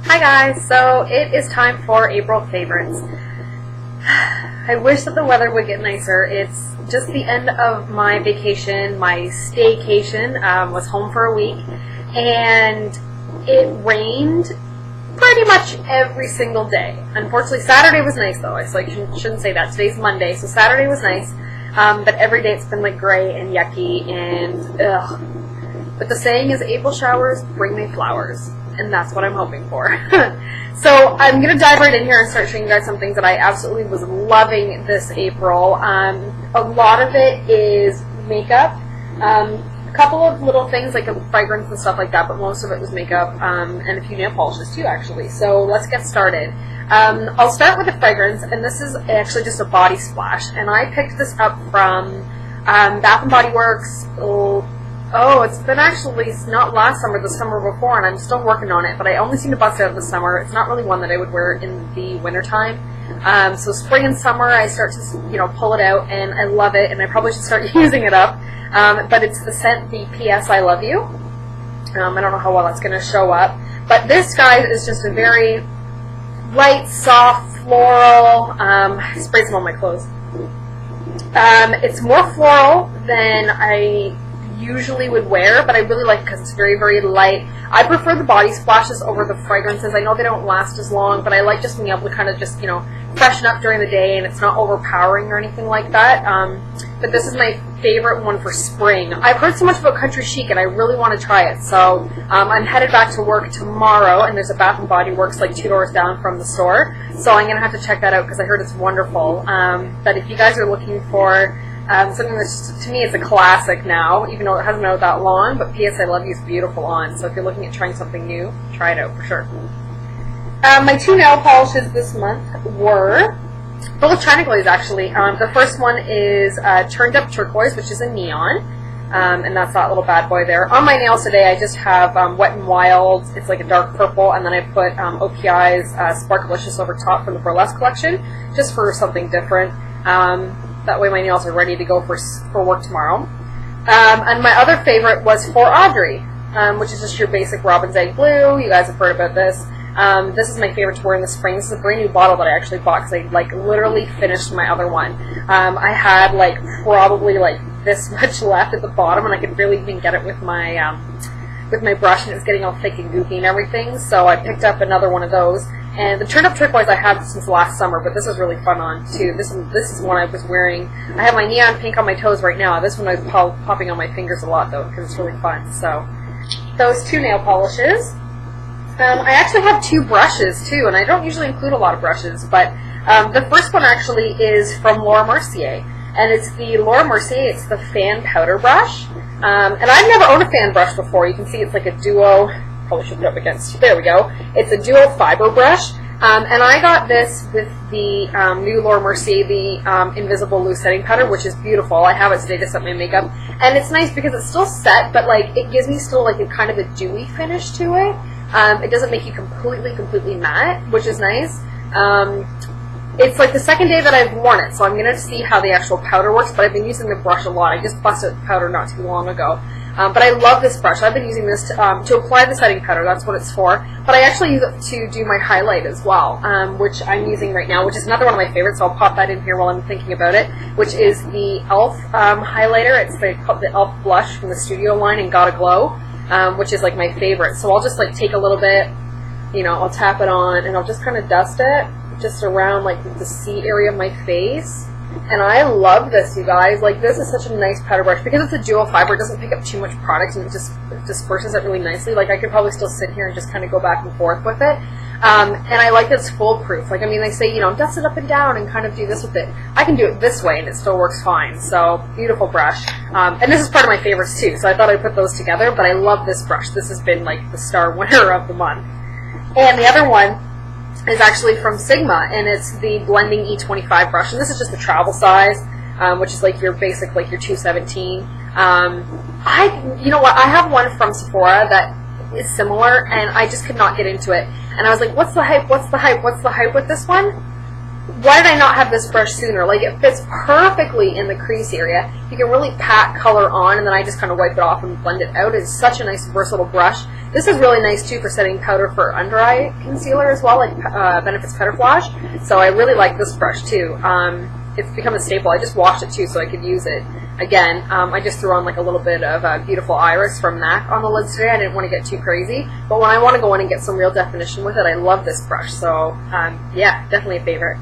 Hi guys, so it is time for April favorites. I wish that the weather would get nicer. It's just the end of my vacation, my staycation. Was home for a week, and it rained pretty much every single day. Unfortunately, Saturday was nice though. I shouldn't say that. Today's Monday, so Saturday was nice. But every day it's been like gray and yucky and ugh. But the saying is, April showers bring me flowers. And that's what I'm hoping for. So I'm going to dive right in here and start showing you guys some things that I absolutely was loving this April. A lot of it is makeup. A couple of little things like a fragrance and stuff like that, but most of it was makeup and a few nail polishes too, actually. So let's get started. I'll start with the fragrance, and this is actually just a body splash. And I picked this up from Bath & Body Works. It's been actually not last summer, the summer before, and I'm still working on it, but I only seem to bust it out this summer. It's not really one that I would wear in the wintertime. So spring and summer, I start to, pull it out, and I love it, and I probably should start using it up. But it's the scent, the P.S. I Love You. I don't know how well that's going to show up. But this, guys, is just a very light, soft, floral, spray some on my clothes. It's more floral than I usually would wear, but I really like it because it's very, very light. I prefer the body splashes over the fragrances. I know they don't last as long, but I like just being able to kind of just, freshen up during the day, and it's not overpowering or anything like that. But this is my favorite one for spring. I've heard so much about Country Chic, and I really want to try it. So I'm headed back to work tomorrow, and there's a Bath & Body Works like 2 doors down from the store. So I'm going to have to check that out because I heard it's wonderful. But if you guys are looking for something that's, to me, it's a classic now, even though it hasn't been out that long, but P.S. I Love You is beautiful on, so if you're looking at trying something new, try it out for sure. My 2 nail polishes this month were both China Glaze, actually. The first one is Turned Up Turquoise, which is a neon, and that's that little bad boy there. On my nails today, I just have Wet n Wild. It's like a dark purple, and then I put OPI's Sparklicious over top from the Burlesque collection, just for something different. That way my nails are ready to go for work tomorrow. And my other favorite was For Audrey, which is just your basic Robin's Egg Blue. You guys have heard about this. This is my favorite to wear in the spring. This is a brand new bottle that I actually bought because I literally finished my other one. I had probably this much left at the bottom, and I could barely even get it with my brush, and it was getting all thick and goopy and everything. So I picked up another one of those. And the Turned Up Turquoise I had since last summer, but this is really fun on too. This is one I was wearing. I have my neon pink on my toes right now. This one I was popping on my fingers a lot though, because it's really fun. So those 2 nail polishes. I actually have 2 brushes too, and I don't usually include a lot of brushes, but the first one actually is from Laura Mercier, and it's the Laura Mercier. It's the fan powder brush, and I've never owned a fan brush before. You can see it's like a duo. Probably should put it up against. There we go. It's a dual fiber brush, and I got this with the new Laura Mercier, the Invisible Loose Setting Powder, which is beautiful. I have it today to set my makeup, and it's nice because it's still set, but it gives me still a kind of a dewy finish to it. It doesn't make you completely matte, which is nice. It's the second day that I've worn it, so I'm going to see how the actual powder works, but I've been using the brush a lot. I just busted the powder not too long ago. But I love this brush. I've been using this to apply the setting powder. That's what it's for. But I actually use it to do my highlight as well, which I'm using right now, which is another one of my favorites. So I'll pop that in here while I'm thinking about it, which is the e.l.f. highlighter. It's the e.l.f. blush from the Studio line in Gotta Glow, which is my favorite. So I'll just take a little bit, I'll tap it on, and I'll just kind of dust it just around the C area of my face. And I love this, you guys. This is such a nice powder brush. Because it's a dual fiber, it doesn't pick up too much product, and it just disperses it really nicely. I could probably still sit here and just kind of go back and forth with it. And I like that it's foolproof. They say, dust it up and down and kind of do this with it. I can do it this way, and it still works fine. So, beautiful brush. And this is part of my favorites, too. So I thought I'd put those together. But I love this brush. This has been, the star winner of the month. And the other one is actually from Sigma, and it's the Blending E25 brush, and this is just the travel size, which is your basic, your 217. You know what, I have one from Sephora that is similar, and I just could not get into it, and I was like, what's the hype with this one? why did I not have this brush sooner? Like, it fits perfectly in the crease area. You can really pat color on, and then I just kind of wipe it off and blend it out. It's such a nice, versatile brush. This is really nice, too, for setting powder for under-eye concealer as well, like Benefit's Powder Flash. So I really like this brush, too. It's become a staple. I just washed it, too, so I could use it again. I just threw on, like, a little bit of Beautiful Iris from MAC on the lids today. I didn't want to get too crazy. But when I want to go in and get some real definition with it, I love this brush. So, yeah, definitely a favorite.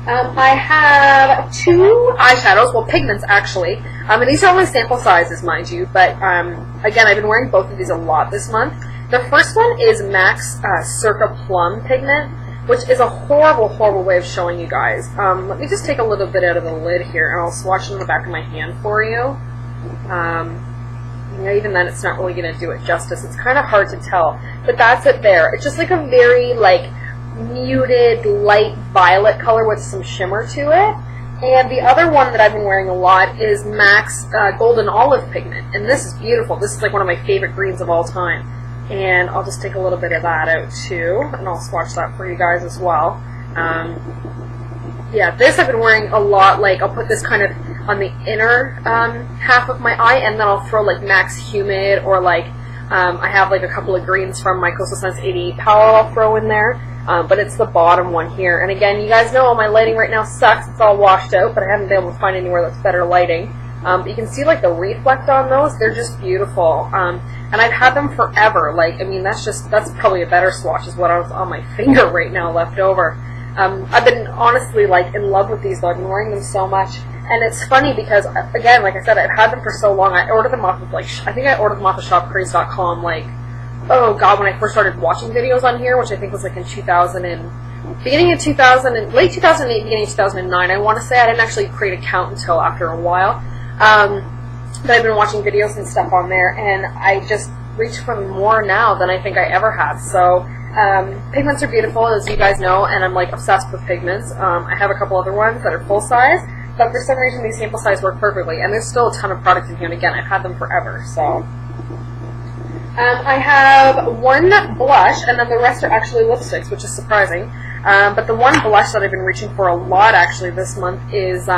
I have 2 eyeshadows, well, pigments actually, and these are only sample sizes, mind you, but again, I've been wearing both of these a lot this month. The first one is MAC's Circa Plum pigment, which is a horrible, horrible way of showing you guys. Let me just take a little bit out of the lid here, and I'll swatch it on the back of my hand for you. Even then, it's not really going to do it justice. It's kind of hard to tell, but that's it there. It's just like a very, like, muted light violet color with some shimmer to it. And the other one that I've been wearing a lot is MAC's Golden Olive pigment, and this is beautiful. This is like one of my favorite greens of all time, and I'll just take a little bit of that out too, and I'll swatch that for you guys as well. Yeah, this I've been wearing a lot. Like, I'll put this kind of on the inner half of my eye, and then I'll throw like MAC's Humid, or like I have like a couple of greens from my Coastal Scents 88 Power I'll throw in there. But it's the bottom one here. And again, you guys know my lighting right now sucks. It's all washed out, but I haven't been able to find anywhere that's better lighting. But you can see like the reflect on those. They're just beautiful. And I've had them forever. Like, I mean, that's probably a better swatch is what I was on my finger right now left over. I've been honestly like in love with these though. I've been wearing them so much. And it's funny because, again, like I said, I've had them for so long. I ordered them off of, like, I think I ordered them off of shopcraze.com, like, oh god, when I first started watching videos on here, which I think was like in beginning of 2000 and late 2008, beginning of 2009, I want to say. I didn't actually create an account until after a while. But I've been watching videos and stuff on there, and I just reach for them more now than I think I ever have. So, pigments are beautiful, as you guys know, and I'm like obsessed with pigments. I have a couple other ones that are full size, but for some reason these sample size work perfectly, and there's still a ton of products in here, and again, I've had them forever, so. I have one blush, and then the rest are actually lipsticks, which is surprising. But the one blush that I've been reaching for a lot actually this month is,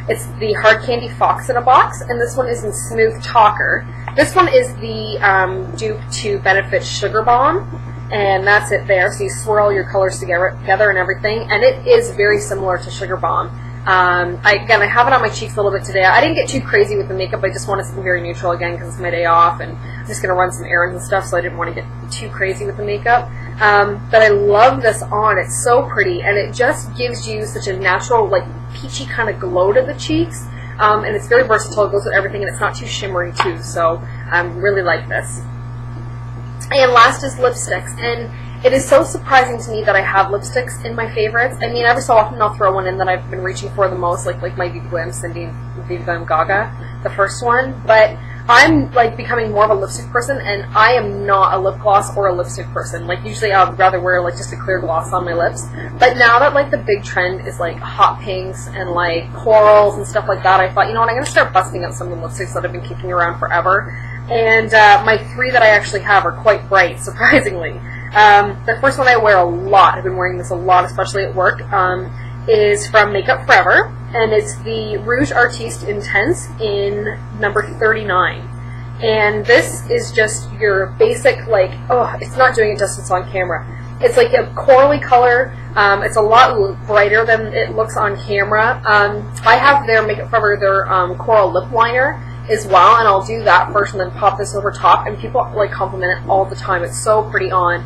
it's the Hard Candy Fox in a Box, and this one is in Smooth Talker. This one is the dupe to Benefit Sugar Bomb, and that's it there. So you swirl your colors together and everything, and it is very similar to Sugar Bomb. Again, I have it on my cheeks a little bit today. I didn't get too crazy with the makeup. I just wanted something very neutral again because it's my day off, and I'm just going to run some errands and stuff, so I didn't want to get too crazy with the makeup. But I love this on. It's so pretty, and it just gives you such a natural, like, peachy kind of glow to the cheeks. And it's very versatile. It goes with everything, and it's not too shimmery, too. So I really like this. And last is lipsticks. And it is so surprising to me that I have lipsticks in my favorites. I mean, every so often I'll throw one in that I've been reaching for the most, like my Viva Glam Cindy Viva Glam Gaga, the first one. But I'm like becoming more of a lipstick person, and I am not a lip gloss or a lipstick person. Like, usually I'd rather wear like just a clear gloss on my lips. But now that like the big trend is like hot pinks and like corals and stuff like that, I thought, you know what, I'm gonna start busting out some of the lipsticks that I've been kicking around forever. And my 3 that I actually have are quite bright, surprisingly. The first one I wear a lot, I've been wearing this a lot, especially at work, is from Makeup Forever, and it's the Rouge Artiste Intense in number 39. And this is just your basic, like, oh, it's not doing it justice on camera. It's like a corally color. It's a lot brighter than it looks on camera. I have their Makeup Forever, their coral lip liner as well, and I'll do that first and then pop this over top, and people like compliment it all the time. It's so pretty on.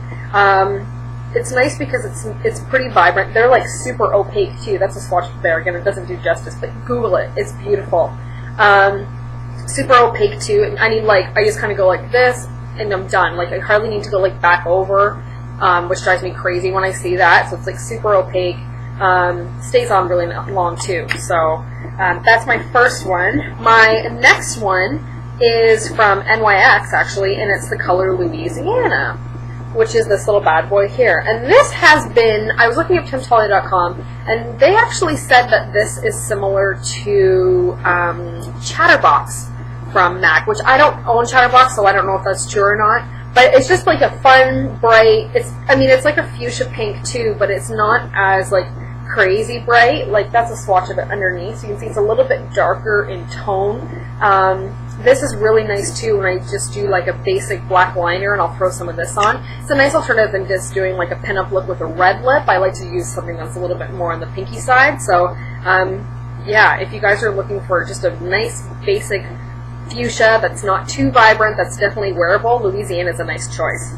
It's nice because it's pretty vibrant. They're like super opaque too. That's a swatch there. Again, it doesn't do justice, but Google it. It's beautiful. Super opaque too. And I just kind of go like this, and I'm done. Like, I hardly need to go like back over, which drives me crazy when I see that. So it's like super opaque. Stays on really long too. So that's my first one. My next one is from NYX actually, and it's the color Louisiana, which is this little bad boy here. And this has been, I was looking at Temptalia.com, and they actually said that this is similar to Chatterbox from MAC, which I don't own Chatterbox, so I don't know if that's true or not. But it's just like a fun, bright, it's like a fuchsia pink too, but it's not as like crazy bright. Like that's a swatch of it underneath, so you can see it's a little bit darker in tone. This is really nice too when I just do like a basic black liner and I'll throw some of this on. It's a nice alternative than just doing like a pinup look with a red lip. I like to use something that's a little bit more on the pinky side. So yeah, if you guys are looking for just a nice basic fuchsia that's not too vibrant, that's definitely wearable, Louisiana is a nice choice.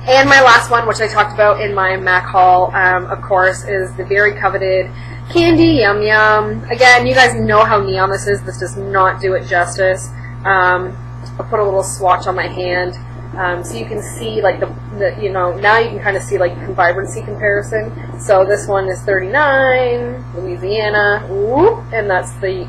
And my last one, which I talked about in my MAC haul, of course, is the very coveted Candy Yum Yum. Again, you guys know how neon this is. This does not do it justice. I'll put a little swatch on my hand so you can see like you know, now you can kind of see like the vibrancy comparison. So this one is 39, Louisiana, whoop, and that's the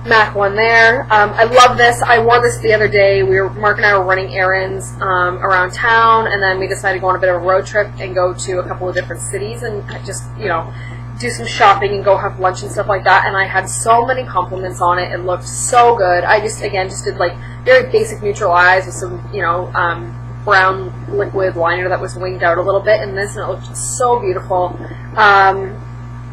MAC one there. I love this. I wore this the other day. Mark and I were running errands around town, and then we decided to go on a bit of a road trip and go to a couple of different cities and just, you know, do some shopping and go have lunch and stuff like that. And I had so many compliments on it. It looked so good. I just did like very basic neutral eyes with some, you know, brown liquid liner that was winged out a little bit in this, and it looked so beautiful.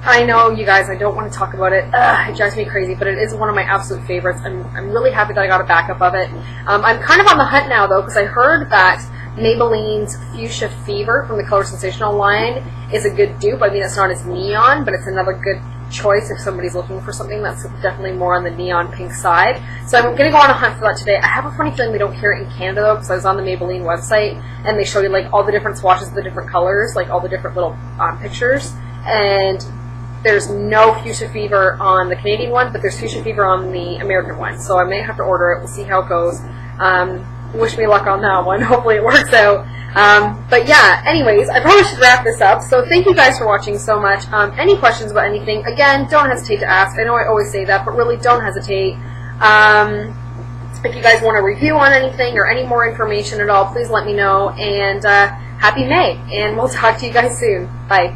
I know, you guys, I don't want to talk about it. It drives me crazy, but it is one of my absolute favorites. I'm really happy that I got a backup of it. I'm kind of on the hunt now, though, because I heard that Maybelline's Fuchsia Fever from the Color Sensational line is a good dupe. I mean, it's not as neon, but it's another good choice if somebody's looking for something that's definitely more on the neon pink side. So I'm going to go on a hunt for that today. I have a funny feeling they don't carry it in Canada, though, because I was on the Maybelline website, and they show you, like, all the different swatches of the different colors, like, all the different little pictures, and there's no Fuchsia Fever on the Canadian one, but there's Fuchsia Fever on the American one. So I may have to order it. We'll see how it goes. Wish me luck on that one. Hopefully it works out. But yeah, anyways, I probably should wrap this up. So thank you guys for watching so much. Any questions about anything, again, don't hesitate to ask. I know I always say that, but really don't hesitate. If you guys want a review on anything or any more information at all, please let me know. And happy May, and we'll talk to you guys soon. Bye.